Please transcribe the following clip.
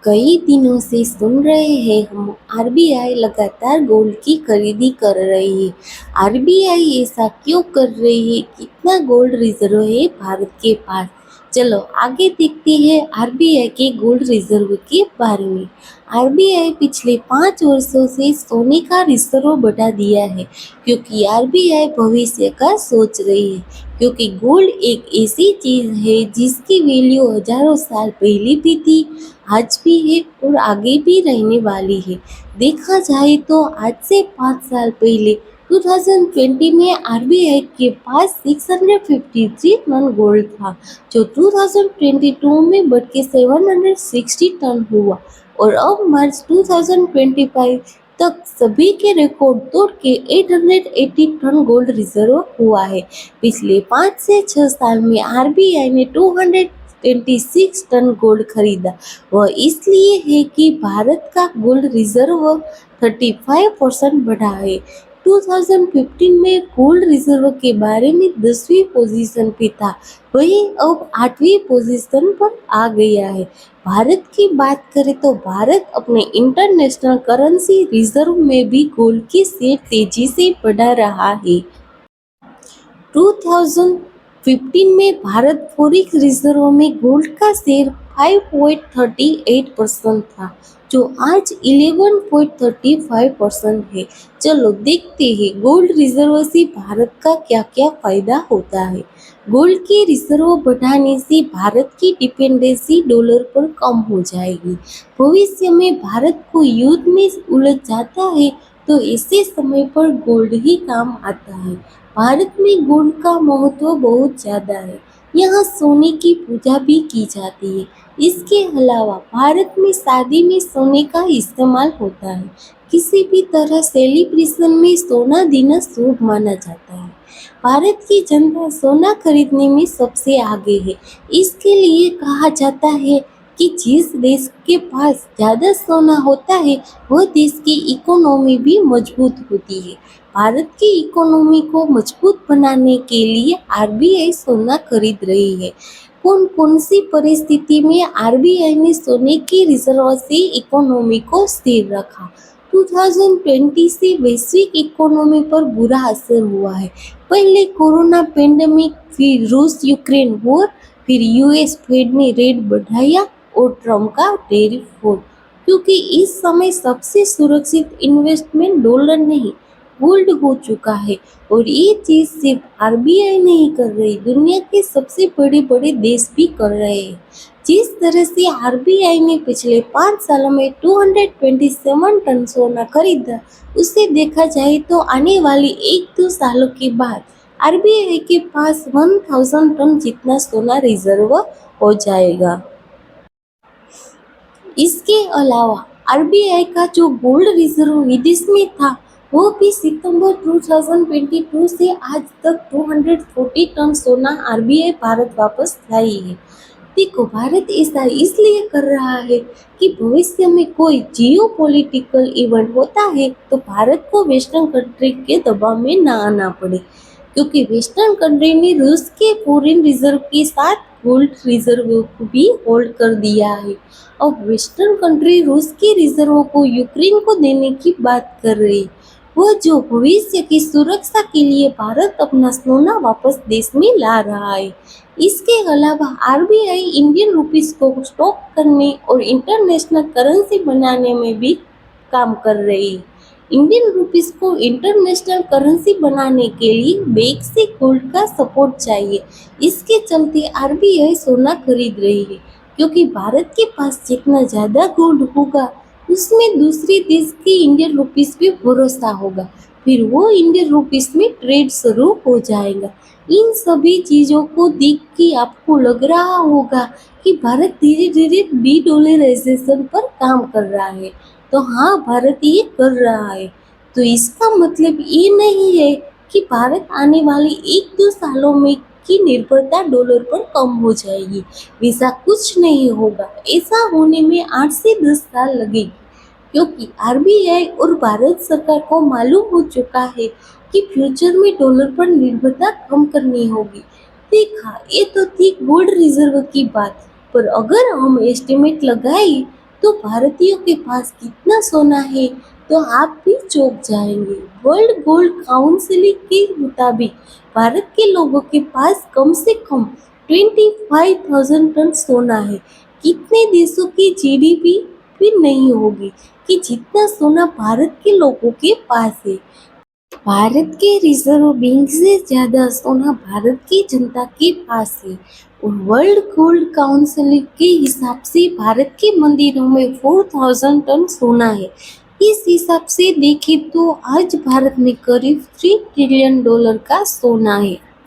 कई दिनों से सुन रहे हैं हम आरबीआई लगातार गोल्ड की खरीदी कर रही है। आरबीआई ऐसा क्यों कर रही है? कितना गोल्ड रिजर्व है भारत के पास? चलो आगे देखते हैं आरबीआई के गोल्ड रिजर्व के बारे में। आरबीआई पिछले 5 वर्षों से सोने का रिजर्व बढ़ा दिया है क्योंकि आरबीआई भविष्य का सोच रही है। क्योंकि गोल्ड एक ऐसी चीज है जिसकी वैल्यू हजारों साल पहले भी थी, आज भी है और आगे भी रहने वाली है। देखा जाए तो आज से 5 साल पहले 2020 में आरबीआई के पास 653 टन गोल्ड था, जो 2022 में बढ़ के 760 टन हुआ और अब मार्च 2025 तक सभी के रिकॉर्ड तोड़ के 880 टन गोल्ड रिजर्व हुआ है। पिछले 5 से 6 साल में आरबीआई ने 226 टन गोल्ड खरीदा। वह इसलिए है कि भारत का गोल्ड रिजर्व 35% बढ़ा है। 2015 में गोल्ड रिजर्व के बारे में 10वीं पोजीशन पे था, वही अब 8वीं पोजीशन पर आ गया है। भारत की बात करें तो भारत अपने इंटरनेशनल करेंसी रिजर्व में भी गोल्ड की शेयर तेजी से बढ़ा रहा है। 2015 में भारत फॉरेक्स रिजर्व में गोल्ड का शेयर 5.38% था, जो आज 11.35% है। चलो देखते हैं गोल्ड रिजर्व से भारत का क्या क्या फायदा होता है। गोल्ड के रिजर्व बढ़ाने से भारत की डिपेंडेंसी डॉलर पर कम हो जाएगी। भविष्य में भारत को युद्ध में उलझ जाता है तो ऐसे समय पर गोल्ड ही काम आता है। भारत में गोल्ड का महत्व बहुत ज्यादा है। यहाँ सोने की पूजा भी की जाती है। इसके अलावा भारत में शादी में सोने का इस्तेमाल होता है। किसी भी तरह सेलिब्रेशन में सोना देना शुभ माना जाता है। भारत की जनता सोना खरीदने में सबसे आगे है। इसके लिए कहा जाता है कि जिस देश के पास ज्यादा सोना होता है वह देश की इकोनॉमी भी मजबूत होती है। भारत की इकोनॉमी को मजबूत बनाने के लिए आरबीआई सोना खरीद रही है। कौन कौन सी परिस्थिति में आरबीआई ने सोने की रिजर्व से इकोनॉमी को स्थिर रखा? 2020 से वैश्विक इकोनॉमी पर बुरा असर हुआ है। पहले कोरोना पेंडेमिक, फिर रूस यूक्रेन वॉर, फिर यूएस फेड ने रेट बढ़ाया और ट्रम्प का टैरिफ वॉर। क्योंकि इस समय सबसे सुरक्षित इन्वेस्टमेंट डॉलर नहीं गोल्ड हो चुका है और ये चीज सिर्फ आरबीआई नहीं कर रही, दुनिया के सबसे बड़े बड़े देश भी कर रहे हैं। जिस तरह से आरबीआई ने पिछले 5 सालों में 227 टन सोना खरीदा, उससे देखा जाए तो आने वाले 1-2 सालों के बाद आरबीआई के पास 1000 टन जितना सोना रिजर्व हो जाएगा। इसके अलावा आरबीआई का जो गोल्ड रिजर्व विदेश में था वो भी सितंबर 2022 से आज तक 240 टन सोना आरबीआई भारत वापस लाई है। देखो भारत ऐसा इसलिए कर रहा है कि भविष्य में कोई जियोपॉलिटिकल इवेंट होता है तो भारत को वेस्टर्न कंट्री के दबाव में ना आना पड़े, क्योंकि वेस्टर्न कंट्री ने रूस के फॉरेन रिजर्व के साथ गोल्ड रिजर्व को भी होल्ड कर दिया है। अब वेस्टर्न कंट्री रूस के रिजर्व को यूक्रेन को देने की बात कर रही है। वह जो भविष्य की सुरक्षा के लिए भारत अपना सोना वापस देश में ला रहा है। इसके अलावा आरबीआई इंडियन रुपीस को स्टॉक करने और इंटरनेशनल करेंसी बनाने में भी काम कर रही है। इंडियन रुपीस को इंटरनेशनल करेंसी बनाने के लिए बैंक से गोल्ड का सपोर्ट चाहिए। इसके चलते आरबीआई सोना खरीद रही है, क्योंकि भारत के पास जितना ज्यादा गोल्ड होगा उसमें दूसरे देश के इंडियन रुपीस पे भरोसा होगा, फिर वो इंडियन रुपीस में ट्रेड शुरू हो जाएगा। इन सभी चीजों को देख के आपको लग रहा होगा कि भारत धीरे धीरे डॉलराइजेशन पर काम कर रहा है। तो हाँ, भारत ये कर रहा है। तो इसका मतलब ये नहीं है कि भारत आने वाले 1-2 सालों में की निर्भरता डॉलर पर कम हो जाएगी। वैसा कुछ नहीं होगा। ऐसा होने में 8 से 10 साल लगेगी, क्योंकि आरबीआई और भारत सरकार को मालूम हो चुका है कि फ्यूचर में डॉलर पर निर्भरता कम करनी होगी। देखा, ये तो थी गोल्ड रिजर्व की बात, पर अगर हम एस्टिमेट लगाए तो भारतीयों के पास कितना सोना है तो आप भी चौंक जाएंगे। वर्ल्ड गोल्ड काउंसिल के मुताबिक भारत के लोगों के पास कम से कम 25,000 टन सोना है। कितने देशों की जीडीपी भी नहीं होगी कि जितना सोना भारत के लोगों के पास है। भारत के रिजर्व बैंक से ज्यादा सोना भारत की जनता के पास है। और वर्ल्ड गोल्ड काउंसिल के हिसाब से भारत के मंदिरों में 4,000 टन सोना है। इस हिसाब से देखें तो आज भारत में करीब $3 ट्रिलियन का सोना है।